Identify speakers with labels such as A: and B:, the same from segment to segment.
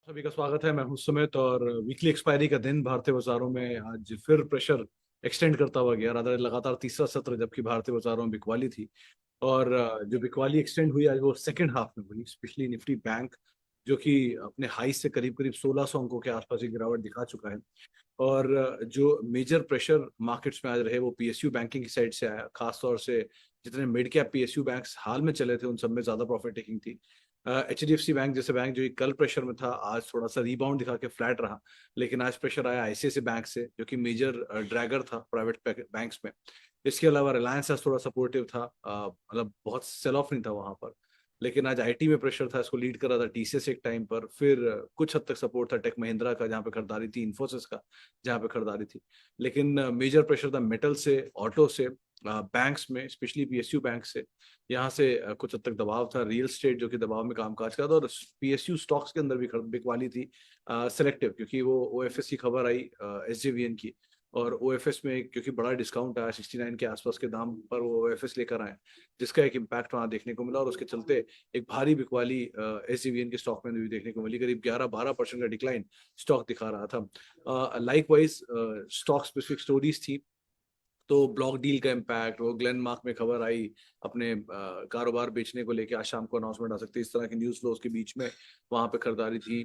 A: सभी का स्वागत है। मैं हूं सुमित और वीकली एक्सपायरी का दिन भारतीय बाजारों में आज फिर प्रेशर एक्सटेंड करता हुआ गया। लगातार तीसरा सत्र जबकि भारतीय बाजारों में बिकवाली थी और जो बिकवाली एक्सटेंड हुई आज वो सेकंड हाफ में हुई, स्पेशली निफ्टी बैंक जो कि अपने हाई से करीब करीब 1600 अंकों के आसपास की गिरावट दिखा चुका है। और जो मेजर प्रेशर मार्केट्स में आज रहे वो पीएसयू बैंकिंग की साइड से आया, खासतौर से जितने मिड कैप पीएसयू बैंक्स हाल में चले थे उन सब में ज्यादा प्रॉफिट टेकिंग थी। एचडीएफसी बैंक जैसे बैंक जो कि कल प्रेशर में था आज थोड़ा सा रिबाउंड दिखा के फ्लैट रहा, लेकिन आज प्रेशर आया आईसीआईसी बैंक से जो कि मेजर ड्रैगर था प्राइवेट बैंक्स में। इसके अलावा रिलायंस आज थोड़ा सपोर्टिव था, मतलब बहुत सेल ऑफ नहीं था वहां पर। लेकिन आज आईटी में प्रेशर था, इसको लीड कर रहा था टीसीएस एक टाइम पर, फिर कुछ हद तक सपोर्ट था टेक महिंद्रा का जहाँ पे खरीदारी थी, इन्फोसिस का जहाँ पे खरीदारी थी। लेकिन मेजर प्रेशर था मेटल से, ऑटो से, बैंक्स में, स्पेशली पीएसयू बैंक से। यहाँ से कुछ हद तक दबाव था, रियल स्टेट जो कि दबाव में कामकाज कर रहा था, और पीएसयू स्टॉक्स के अंदर भी बिकवाली थी सेलेक्टिव, क्योंकि वो ओएफएस की खबर आई एसजेवीएन की। और ओएफएस में क्योंकि बड़ा डिस्काउंट आया 69 के आसपास के दाम पर वो ओएफएस लेकर आए, जिसका एक इम्पैक्ट वहां देखने को मिला और उसके चलते एक भारी बिकवाली एसजेवीएन के स्टॉक में भी देखने को मिली। करीब 11-12% का डिक्लाइन स्टॉक दिखा रहा था। लाइकवाइज स्टॉक स्पेसिफिक स्टोरीज थी। तो ब्लॉक डील का इम्पैक्ट, वो ग्लेनमार्क में खबर आई अपने कारोबार बेचने को लेके, आज शाम को अनाउंसमेंट आ सकती है, इस तरह के न्यूज फ्लोज के बीच में वहां पे खरीदारी थी।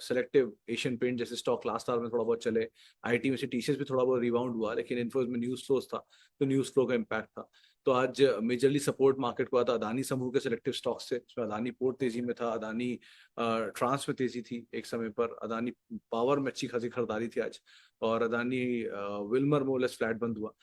A: सेलेक्टिव एशियन पेंट जैसे स्टॉक लास्ट आवर में थोड़ा बहुत चले। आईटी में से टीसीएस भी थोड़ा बहुत रिबाउंड हुआ, लेकिन इन्फोज में न्यूज फ्लोज था तो न्यूज फ्लो का इम्पैक्ट था। तो आज मेजरली सपोर्ट मार्केट को आता अदानी समूह के सिलेक्टिव स्टॉक से, इसमें अदानी पोर्ट तेजी में था, अदानी ट्रांस में तेजी थी एक समय पर, अदानी पावर में अच्छी खासी खरीदारी थी आज, और अदानी विल्मर मोलेस फ्लैट बंद हुआ।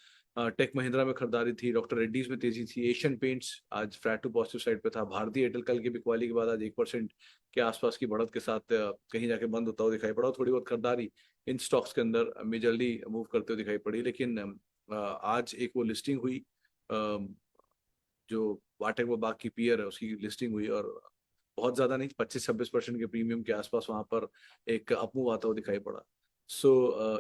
A: टेक महिंद्रा में खरीदारी थी, डॉक्टर रेड्डीज में तेजी थी, एशियन पेंट्स आज फ्लैट टू पॉजिटिव साइड पे था, भारतीय एयरटेल कल की बिकवाली के बाद आज 1% के आसपास की बढ़त के साथ कहीं जाके बंद होता हुआ दिखाई पड़ा। थोड़ी बहुत खरीदारी इन स्टॉक्स के अंदर मेजरली मूव करते हुए दिखाई पड़ी। लेकिन आज एक वो लिस्टिंग हुई, जो वाटेक वो की पियर है उसकी लिस्टिंग हुई, और बहुत ज्यादा नहीं, 25-26% के प्रीमियम के आसपास वहां पर एक अपमूव आता हुआ दिखाई पड़ा। सो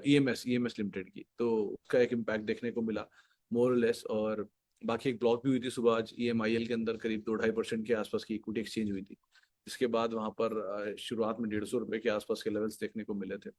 A: ईएमएस लिमिटेड की, तो उसका एक इम्पैक्ट देखने को मिला मोर लेस। और बाकी एक ब्लॉक भी हुई थी सुबह आज ईएमआईएल के अंदर, करीब 2-2.5% के आसपास की इक्विटी एक्सचेंज हुई थी, जिसके बाद वहां पर शुरुआत में 150 रुपए के आसपास के लेवल्स देखने को मिले थे।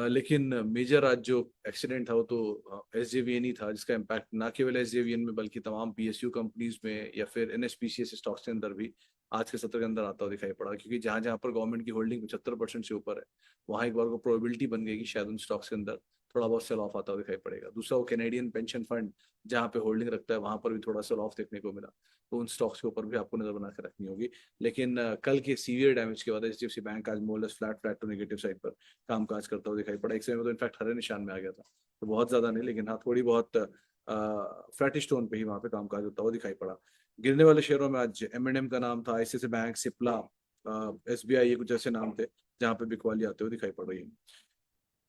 A: लेकिन मेजर आज जो एक्सीडेंट था वो तो एसजेवीएन ही था, जिसका इम्पैक्ट ना केवल एसजेवीएन में बल्कि तमाम पीएसयू कंपनीज में या फिर एनएसपीसीएस स्टॉक्स के अंदर भी आज के सत्र के अंदर आता हुआ दिखाई पड़ा। क्योंकि जहां जहां पर गवर्नमेंट की होल्डिंग 75% से ऊपर है, वहां एक बार को प्रोबेबिलिटी बन गई कि शायद उन स्टॉक्स के अंदर थोड़ा बहुत सेल ऑफ आता हुआ दिखाई पड़ेगा। दूसरा वो कैनेडियन पेंशन फंड जहाँ पे होल्डिंग रखता है वहां पर भी थोड़ा सेल ऑफ देखने को मिला, तो उन स्टॉक्स के ऊपर भी आपको नजर बना के रखनी होगी। लेकिन कल के सीवियर डैमेज के बाद एचडीएफसी बैंक आज more or less flat flat to negative side पर कामकाज करता हुआ दिखाई पड़ा। एक समय में तो इनफैक्ट हरे निशान में आ गया था, तो बहुत ज्यादा नहीं, लेकिन हाँ थोड़ी बहुत फ्लैटिश टोन पे ही वहां पे कामकाज होता हुआ दिखाई पड़ा। गिरने वाले शेयरों में आज एम&एम का नाम था, आईसीआईसी बैंक, सिप्ला, एसबीआई, ये कुछ ऐसे नाम थे जहाँ पे बिकवाली आते हुए दिखाई पड़ रही है।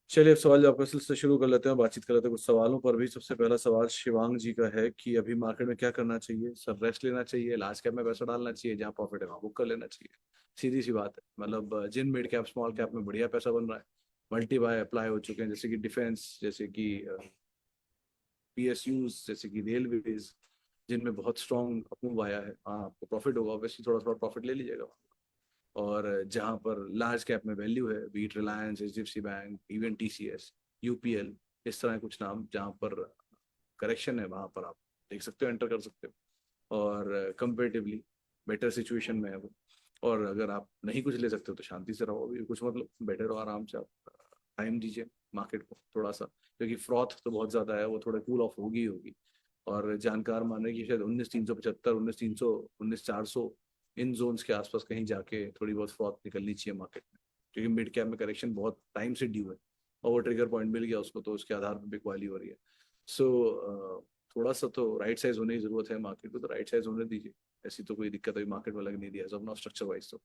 A: चलिए अब सवाल जवाब का सिलसिला शुरू कर लेते हैं, बातचीत कर लेते हैं कुछ सवालों पर भी। सबसे पहला सवाल शिवांग जी का है कि अभी मार्केट में क्या करना चाहिए सर? रेस्ट लेना चाहिए, लार्ज कैप में पैसा डालना चाहिए, जहाँ प्रॉफिट है वहाँ बुक कर लेना चाहिए? सीधी सी बात है, मतलब जिन मिड कैप स्मॉल कैप में बढ़िया पैसा बन रहा है, मल्टी बाय अप्लाई हो चुके हैं, जैसे कि डिफेंस, जैसे कि पीएसयूज, जैसे कि रेलवेज, जिनमें बहुत स्ट्रॉन्ग अपमूव आया है, हाँ आपको प्रॉफिट होगा, ऑब्वियसली थोड़ा थोड़ा प्रॉफिट ले लीजिएगा। और जहाँ पर लार्ज कैप में वैल्यू है, beat Reliance, HDFC bank, even TCS, UPL, इस तरह के कुछ नाम जहाँ पर करेक्शन है वहाँ पर आप देख सकते हो, एंटर कर सकते हो, और कंपेरेटिवली बेटर सिचुएशन में है वो। और अगर आप नहीं कुछ ले सकते हो तो शांति से रहो, अभी कुछ मतलब बैठे रहो आराम से, आप टाइम दीजिए मार्केट को थोड़ा सा, क्योंकि फ्रॉथ तो बहुत ज्यादा है, वो थोड़ा कूल ऑफ होगी ही होगी। और जानकार माने कि शायद 19,375, 19,300, 19,400 इन जोन्स के आसपास कहीं जाके थोड़ी बहुत फ्रॉथ निकलनी चाहिए मार्केट में, क्योंकि मिड कैप में करेक्शन बहुत टाइम से ड्यू है, और वो ट्रिगर पॉइंट मिल गया उसको, तो उसके आधार पर बिकवाली हो रही है। सो थोड़ा सा तो राइट साइज होने की जरूरत है मार्केट को, तो राइट साइज होने दीजिए। ऐसी तो कोई दिक्कत अभी मार्केट में लग नहीं रही है सब, स्ट्रक्चर वाइज तो।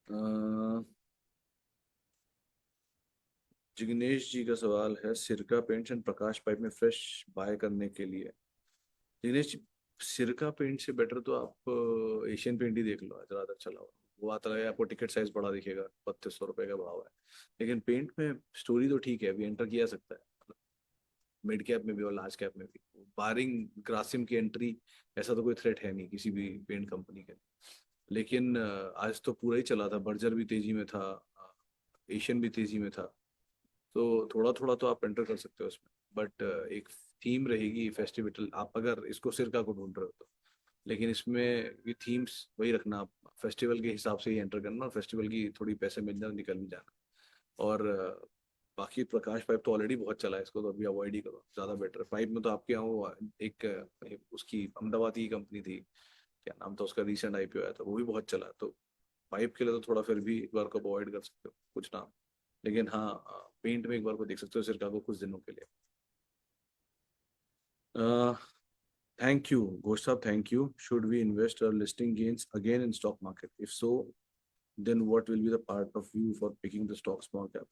A: अह, जिग्नेश जी का सवाल है सिरका पेंट्स एंड प्रकाश पाइप में फ्रेश बाय करने के लिए। जिग्नेश जी, सिरका पेंट से बेटर तो आप एशियन पेंट ही देख लो, आज ज्यादा चला हुआ। वो आता है आपको, टिकट साइज बड़ा दिखेगा, 3200 रुपये का भाव है। लेकिन पेंट में स्टोरी तो ठीक है, अभी एंटर किया सकता है मिड कैप में भी और लार्ज कैप में भी, बारिंग ग्रासिम की एंट्री, ऐसा तो कोई थ्रेट है नहीं किसी भी पेंट कंपनी के। लेकिन आज तो पूरा ही चला था, बर्जर भी तेजी में था, एशियन भी तेजी में था। तो थोड़ा थोड़ा तो आप एंटर कर सकते हो इसमें, बट एक थीम रहेगी फेस्टिवल, आप अगर इसको सिरका को ढूंढ रहे हो तो। लेकिन इसमें ये थीम्स वही रखना, आप फेस्टिवल के हिसाब से ही एंटर करना, और फेस्टिवल की थोड़ी पैसे मिल जाना, निकल भी जाना। और बाकी प्रकाश पाइप तो ऑलरेडी बहुत चला है, इसको तो अभी अवॉइड ही करो, ज़्यादा बेटर है। पाइप में तो आपके यहाँ वो एक उसकी अहमदाबाद की कंपनी थी, क्या नाम था उसका, रिसेंट आईपीओ आया था, वो भी बहुत चला है। तो पाइप के लिए तो थोड़ा फिर भी एक बार को अवॉइड कर सकते हो कुछ नाम। लेकिन हाँ, पेंट में एक बार को देख सकते हो सिरका को कुछ दिनों के लिए। थैंक यू घोष साहब, thank you. Should we invest or listing gains again in stock market, if so then what will be the part of view for picking the stock small cap?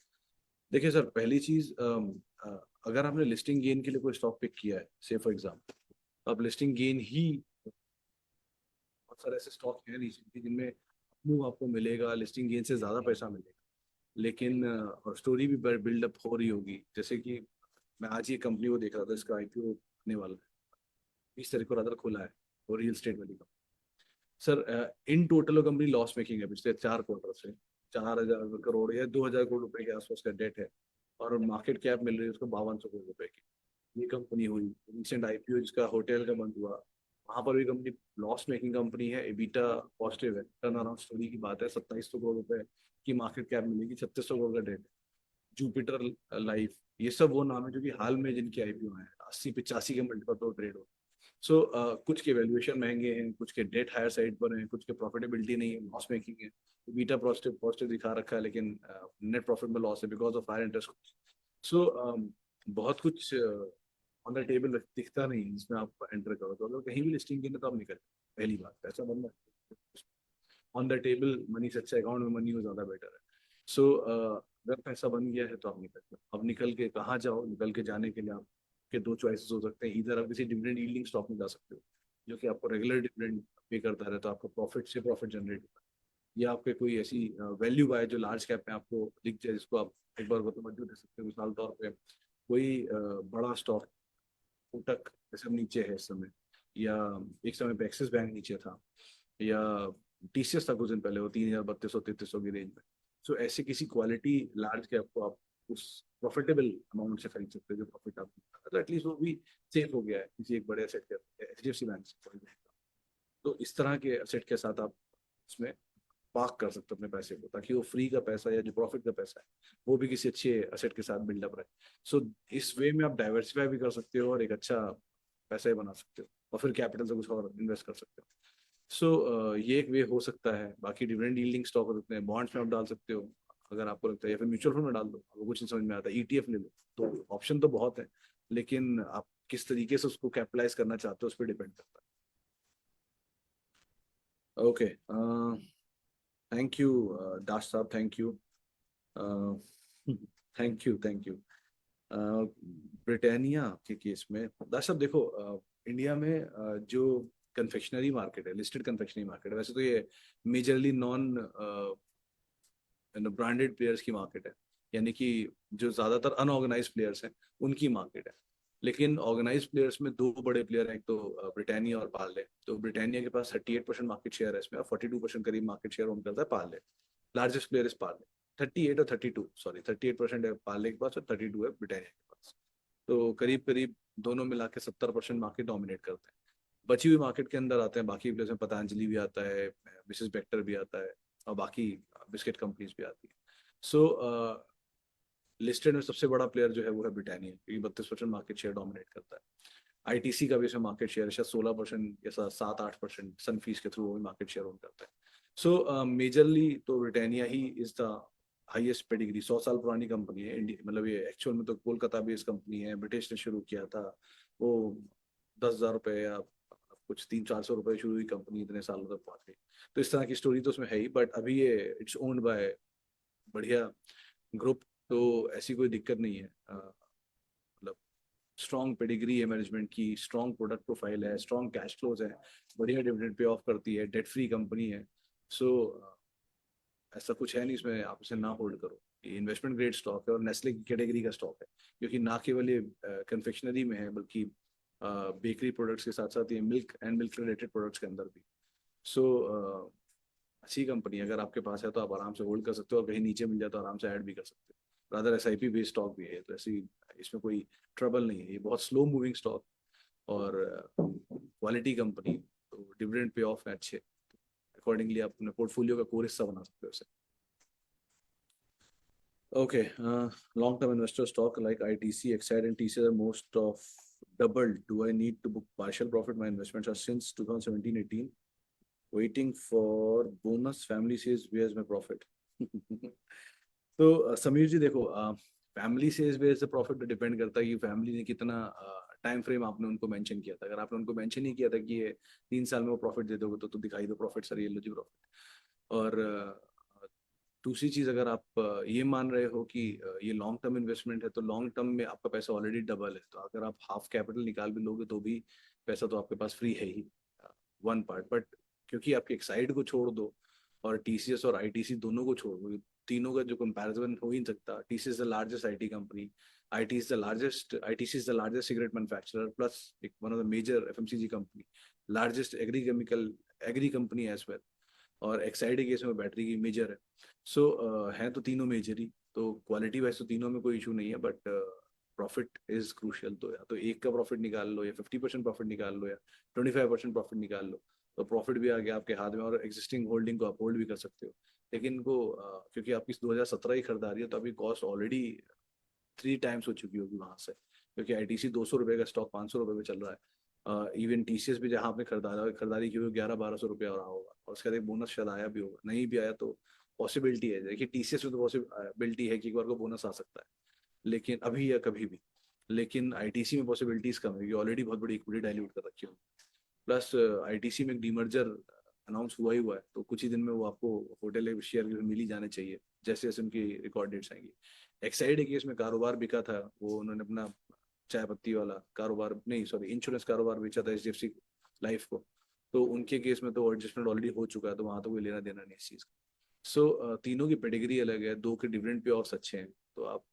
A: देखिए सर, पहली चीज, अगर आपने listing gain के लिए कोई stock pick किया है, से फॉर एग्जाम्पल, तो आप लिस्टिंग गेन ही, बहुत सारे ऐसे स्टॉक हैं नीचे जिनमें मूव आपको मिलेगा, लिस्टिंग गेन से ज्यादा पैसा मिलेगा। लेकिन और स्टोरी भी बिल्डअप हो रही होगी। जैसे कि मैं आज ही कंपनी को देख रहा था, इसका आईपीओ होने वाला है, 20 तारीख को रादर खुला है, वो रियल स्टेट वाली कंपनी। सर इन टोटल वो कंपनी लॉस मेकिंग है पिछले 4 क्वार्टर से। 4,000 करोड़ या 2,000 करोड़ रुपए के आसपास का डेट है, और मार्केट कैप मिल रही है उसको 5200 करोड़ रुपए की। ये कंपनी हुई रिसेंट आईपीओ जिसका होटल का बंद हुआ, वहां पर भी कंपनी लॉस मेकिंग कंपनी है, एबिटा पॉजिटिव है, टर्न अराउंड स्टोरी की बात है। 2700 करोड़ रुपए की मार्केट कैप मिलेगी, 3600 करोड़ का डेट। जुपिटर लाइफ, ये सब वो नाम है जो कि हाल में जिनके आईपीओ हैं, 80-85 के मल्टीपल पर ट्रेड हो। सो कुछ के वैल्यूएशन महंगे हैं, कुछ के डेट हायर साइड पर हैं, कुछ के प्रॉफिटेबिलिटी नहीं है, लॉस मेकिंग है। बीटा पॉजिटिव पॉजिटिव दिखा रखा है, लेकिन नेट प्रॉफिट में लॉस है बिकॉज ऑफ हायर इंटरेस्ट। सो बहुत कुछ ऑन द टेबल दिखता नहीं है जिसमें आप एंटर करो। तो अगर कहीं भी लिस्टिंग की ना, तो आप निकल, पहली बात पैसा बनना ऑन द टेबल, मनी से अच्छा अकाउंट में मनी हो, ज्यादा बेटर है। सो अगर पैसा बन गया है तो आप निकल जाओ। अब निकल के कहाँ जाओ? निकल के जाने के लिए आपके दो चॉइसेस हो सकते हैं। इधर आप किसी डिविडेंड यील्डिंग स्टॉक में जा सकते हो, जो कि आपको रेगुलर डिविडेंड पे करता रहे, तो आपको प्रॉफिट से प्रॉफिट जनरेट होता है। या आपके कोई ऐसी वैल्यू बाय जो लार्ज कैप में आपको दिख जाए, जिसको आप एक बार को तवज्जो दे सकते हो। मिसाल तौर पे कोई बड़ा स्टॉक, कोटक जैसे अब नीचे है इस समय, या एक समय पे एक्सिस बैंक नीचे था, या टीसीएस था कुछ दिन पहले, वो 3,000 3200 3300 की रेंज में। सो ऐसे किसी क्वालिटी लार्ज कैप को आप उस प्रॉफिटेबल अमाउंट से खरीद सकते हो, जो प्रॉफिट आप, तो एटलीस्ट वो भी सेफ हो गया है किसी एक बड़े एसेट के, एचडीएफसी बैंक से for example। तो इस तरह के एसेट के साथ आप उसमें पार्क कर सकते हो अपने पैसे को, ताकि वो फ्री का पैसा या जो प्रॉफिट का पैसा है वो भी किसी अच्छे एसेट के साथ बिल्डअप रहे। सो इस वे में आप डाइवर्सिफाई भी कर सकते हो, और एक अच्छा पैसा ही बना सकते हो, और फिर कैपिटल से कुछ और इन्वेस्ट कर सकते हो। सो ये एक वे हो सकता है। बाकी डिविडेंड यील्डिंग स्टॉक हो सकते हैं, बॉन्ड्स में आप डाल सकते हो अगर आपको लगता है, या फिर म्यूचुअल फंड में डाल दो। आपको कुछ नहीं समझ में आता, ईटीएफ ले लो। तो ऑप्शन तो बहुत है, लेकिन आप किस तरीके से उसको कैपिटलाइज करना चाहते हो उस पर डिपेंड करता है। ओके, थैंक यू दास साहब, thank you, thank you, thank you. Britannia के केस में दास साहब देखो, इंडिया में जो कन्फेक्शनरी मार्केट है, लिस्टेड कन्फेक्शनरी मार्केट है, वैसे तो ये मेजरली नॉन ब्रांडेड प्लेयर्स की मार्केट है, यानी कि जो ज्यादातर अनऑर्गेनाइज प्लेयर्स हैं उनकी मार्केट है। लेकिन ऑर्गेनाइज प्लेयर्स में दो बड़े प्लेयर हैं, एक तो ब्रिटानिया और पार्ले। तो ब्रिटानिया के पास 38% मार्केट शेयर है इसमें, और 42% करीब मार्केट शेयर ओन करता है Parle. Largest player is Parle, 38 और 32, सॉरी 38% है पार्ले के पास और 32 है ब्रिटानिया के पास। तो करीब करीब दोनों मिला के 70% मार्केट डोमिनेट करते हैं। बची हुई मार्केट के अंदर आते हैं बाकी प्लेयर्स में, पतंजलि भी आता है, मिसेस बेक्टर भी आता है, और बाकी बिस्किट कंपनीज भी आती है। सो लिस्टेड में सबसे बड़ा प्लेयर जो है वो है ब्रिटानिया, क्योंकि 32% मार्केट शेयर डोमिनेट करता है। आईटीसी का भी इसमें मार्केट शेयर है शायद 16% या 7-8%, सनफीस के थ्रू वो भी मार्केट शेयर ओन करता है। सो मेजरली तो Britannia he is the highest pedigree, 100 साल पुरानी कंपनी है इंडिया, मतलब ये एक्चुअल में तो कोलकाता बेस्ड कंपनी है, ब्रिटिश ने शुरू किया था। वो 10,000 रुपये या कुछ 300-400 रुपये शुरू हुई कंपनी, इतने सालों तक पहुंच गई। तो इस तरह की स्टोरी तो उसमें है ही, बट अभी ये इट्स ओन्ड बाय बढ़िया ग्रुप, तो ऐसी कोई दिक्कत नहीं है। मतलब स्ट्रॉन्ग पेडिग्री है मैनेजमेंट की, स्ट्रॉन्ग प्रोडक्ट प्रोफाइल है, स्ट्रॉन्ग कैश फ्लोज है, बढ़िया डिविडेंड पे ऑफ करती है, डेट फ्री कंपनी है। सो ऐसा कुछ है नहीं इसमें आप इसे ना होल्ड करो। ये इन्वेस्टमेंट ग्रेड स्टॉक है, और नेस्ले की कैटेगरी का स्टॉक है, क्योंकि ना केवल ये कन्फेक्शनरी में है, बल्कि बेकरी प्रोडक्ट्स के साथ साथ ये milk and milk related products के अंदर भी। सो अच्छी कंपनी अगर आपके पास है तो आप आराम से होल्ड कर सकते हो, और कहीं नीचे मिल जाए तो आराम से ऐड भी कर सकते हो। रादर SIP बेस्ड स्टॉक भी है, तो ऐसी इसमें कोई ट्रबल नहीं है। ये बहुत स्लो मूविंग स्टॉक और क्वालिटी कंपनी, तो डिविडेंड पे ऑफ है अच्छे, अकॉर्डिंगली आप अपने पोर्टफोलियो का कोर हिस्सा बना सकते हो उसे। Okay, long-term investor stock like ITC, Exide, and TCS are most of doubled. Do I need to book partial profit? My investments are since 2017-18. Waiting for bonus. Family says, where's my profit? तो समीर जी देखो, family says base से profit पे depend करता है कि family ने कितना time frame आपने उनको मेंशन किया था। अगर आपने उनको मेंशन नहीं किया था कि ये 3 साल में वो प्रॉफिट दे दोगे तो दिखाई दो प्रॉफिट, सर ये लो जी प्रॉफिट। और दूसरी चीज, अगर आप ये मान रहे हो कि ये लॉन्ग टर्म इन्वेस्टमेंट है, तो लॉन्ग टर्म में आपका पैसा ऑलरेडी डबल है, तो अगर आप हाफ कैपिटल निकाल भी लोगे तो भी पैसा तो आपके पास फ्री है ही, वन पार्ट। बट क्योंकि आपके एक्साइड को छोड़ दो और TCS और ITC दोनों को छोड़ दो, तीनों का जो कंपैरिजन हो ही नहीं सकता। TCS the largest IT company, ITC is the largest cigarette manufacturer, plus एक one of the major FMCG company, largest agri company as well, और एक्साइड केस में बैटरी की मेजर है। सो हैं तो तीनों मेजर ही, तो क्वालिटी वाइज तो तीनों में कोई इशू नहीं है, बट प्रॉफिट इज क्रूशियल। तो या तो एक का प्रॉफिट निकाल लो, या 50% प्रॉफिट निकाल लो, या 25% प्रॉफिट निकाल लो, तो प्रॉफिट भी आ गया आपके हाथ में, और एग्जिस्टिंग होल्डिंग को आप होल्ड भी कर सकते हो। लेकिन इनको क्योंकि आपकी 2017 ही खरीदारी है, तो अभी कॉस्ट ऑलरेडी 3 टाइम्स हो चुकी होगी वहां से, क्योंकि ITC 200 रुपये का स्टॉक 500 रुपये में चल रहा है। इवन TCS भी जहाँ आपने खरीदारी की होगी 1100-1200 रुपया रहा होगा, और उसके बाद एक बोनस शायद आया भी होगा, नहीं भी आया तो पॉसिबिलिटी है। देखिए TCS में तो पॉसिबिलिटी है कि एक बार को बोनस आ सकता है, लेकिन अभी या कभी भी। लेकिन ITC में पॉसिबिलिटीज कम है, क्योंकि ऑलरेडी बहुत बड़ी इक्विटी डाइल्यूट कर रखी है। प्लस ITC में एक डीमर्जर अनाउंस हुआ है, तो कुछ ही दिन में वो आपको होटल शेयर मिल ही जाने चाहिए, जैसे जैसे उनकी रिकॉर्ड डेट्स आएंगी। एक्साइड केस में कारोबार बिका था, वो उन्होंने अपना चाय पत्ती वाला कारोबार, नहीं सॉरी, इंश्योरेंस कारोबार बेचा था HDFC लाइफ को, तो उनके केस में तो एडजस्टमेंट ऑलरेडी हो चुका है, तो वहां तो कोई लेना देना नहीं इस चीज का। सो तीनों की पेडिग्री अलग है, दो के डिविडेंड पे ऑफ्स अच्छे हैं, तो आप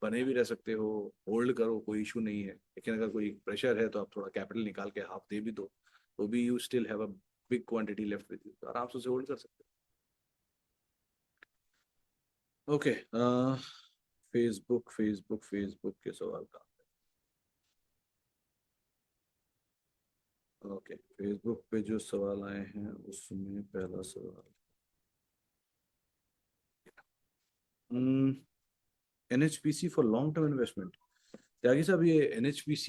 A: बने भी रह सकते हो, होल्ड करो, कोई इशू नहीं है। लेकिन अगर कोई प्रेशर है तो आप थोड़ा कैपिटल निकाल के हाफ दे भी दो, तो भी you still have a big quantity left with you, तो आराम से उसे होल्ड कर सकते हो। ओके, फेसबुक के सवाल का। ओके, फेसबुक पे जो सवाल आए हैं उसमें पहला सवाल, NHPC for long term investment. Tyagi साहब, ये NHPC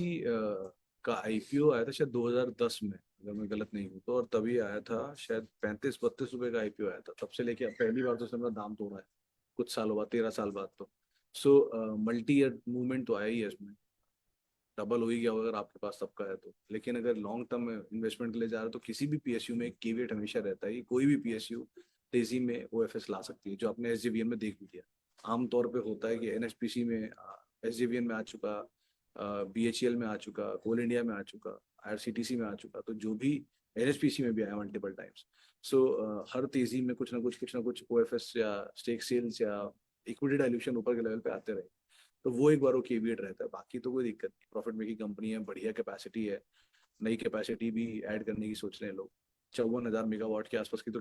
A: का IPO आया था शायद 2010 में, अगर मैं गलत नहीं हूँ तो, और तभी आया था शायद 35-32 रुपए का IPO आया था, तब से लेके अब पहली बार तो उसने अपना दाम तोड़ा है कुछ सालों बाद, 13 साल बाद। तो सो मल्टी ईयर मूवमेंट तो आया ही है इसमें, डबल हो ही गया होगा अगर आपके पास सबका है तो। लेकिन अगर लॉन्ग टर्म इन्वेस्टमेंट के लिए जा रहे हो तो किसी भी PSU में एक केवियट हमेशा रहता है कि कोई भी PSU तेजी में OFS ला सकती है, जो आपने SJVN में देख भी लिया। आमतौर पे होता है कि NHPC में, SJVN में आ चुका, BHEL में आ चुका, कोल इंडिया में आ चुका, IRCTC में आ चुका, तो जो भी NHPC में भी आया मल्टीपल टाइम्स। सो हर तेजी में कुछ ना कुछ OFS या स्टेक सेल्स या इक्विटी डाइल्यूशन ऊपर के लेवल पे आते रहे, तो वो एक बार वो केवियट रहता है। बाकी तो कोई दिक्कत नहीं, प्रॉफिट मेकिंग कंपनी है, बढ़िया कैपेसिटी है, नई कैपेसिटी भी ऐड करने की सोच रहे हैं लोग। 54,000 मेगावाट के आसपास की तो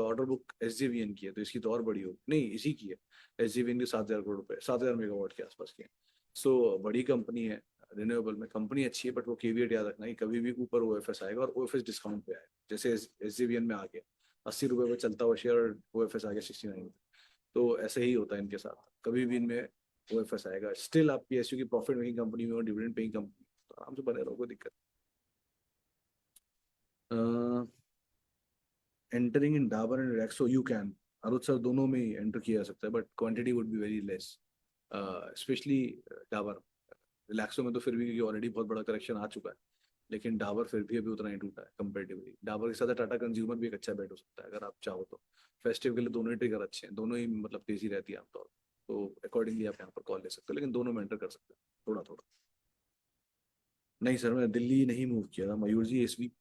A: ऑर्डर बुक SJVN की है, तो इसकी तो और बड़ी होगी, नहीं इसी की है। SJVN की 7,000 करोड़ रुपए, 7,000 मेगावाट के आसपास की है। सो बड़ी कंपनी है, रिन्यूएबल में कंपनी अच्छी है, बट वो केवियट याद रखना कि कभी भी ऊपर OFS आएगा, और OFS डिस्काउंट पे आएगा, जैसे SJVN में आ गया 80 रुपए में चलता हुआ शेयर, और OFS आ गया 69। तो ऐसे ही होता है इनके साथ, कभी भी इनमें OFS आएगा। स्टिल आप PSU की प्रॉफिट मेकिंग कंपनी में और डिविडेंड पेइंग कंपनी, तो आराम से बने रहो, कोई दिक्कत। Entering in Dabur and Relaxo, you can, अरुद सर, दोनों में ही एंटर किया जा सकता है, but quantity would be very less, specially Dabur. Relaxo में तो फिर भी, क्योंकि ऑलरेडी बहुत बड़ा करेक्शन आ चुका है, लेकिन डाबर फिर भी अभी उतना ही टूटा है कंपेरेटिवली। डाबर के साथ टाटा कंज्यूमर भी एक अच्छा बेट हो सकता है अगर आप चाहो तो। फेस्टिव के लिए दोनों ही ट्रिगर अच्छे हैं, दोनों ही मतलब तेजी रहती है आमतौर पर, तो अकॉर्डिंगली आप यहाँ पर कॉल ले सकते हो, लेकिन दोनों में एंटर कर सकते हो थोड़ा थोड़ा। नहीं सर, मैं दिल्ली नहीं मूव किया था, मयूर जी इस वीक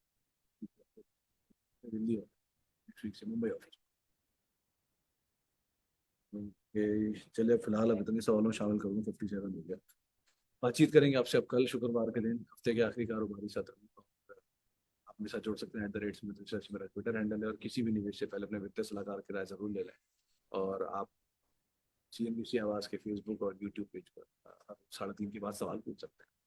A: दिल्ली, नेक्स्ट वीक से मुंबई ऑफिस। चलिए फिलहाल अब इतने सवालों में शामिल करूँगा, 57 हो गया। बातचीत करेंगे आपसे अब कल शुक्रवार के दिन, हफ्ते के आखिरी कारोबारी सत्र में। मेरे साथ जुड़ सकते हैं @स्मिथ रिसर्च, मेरा ट्विटर हैंडल है। और किसी भी निवेश से पहले अपने वित्तीय सलाहकार की राय जरूर ले लें। और आप CNBC आवाज के फेसबुक और यूट्यूब पेज पर 3:30 के बाद सवाल पूछ सकते हैं।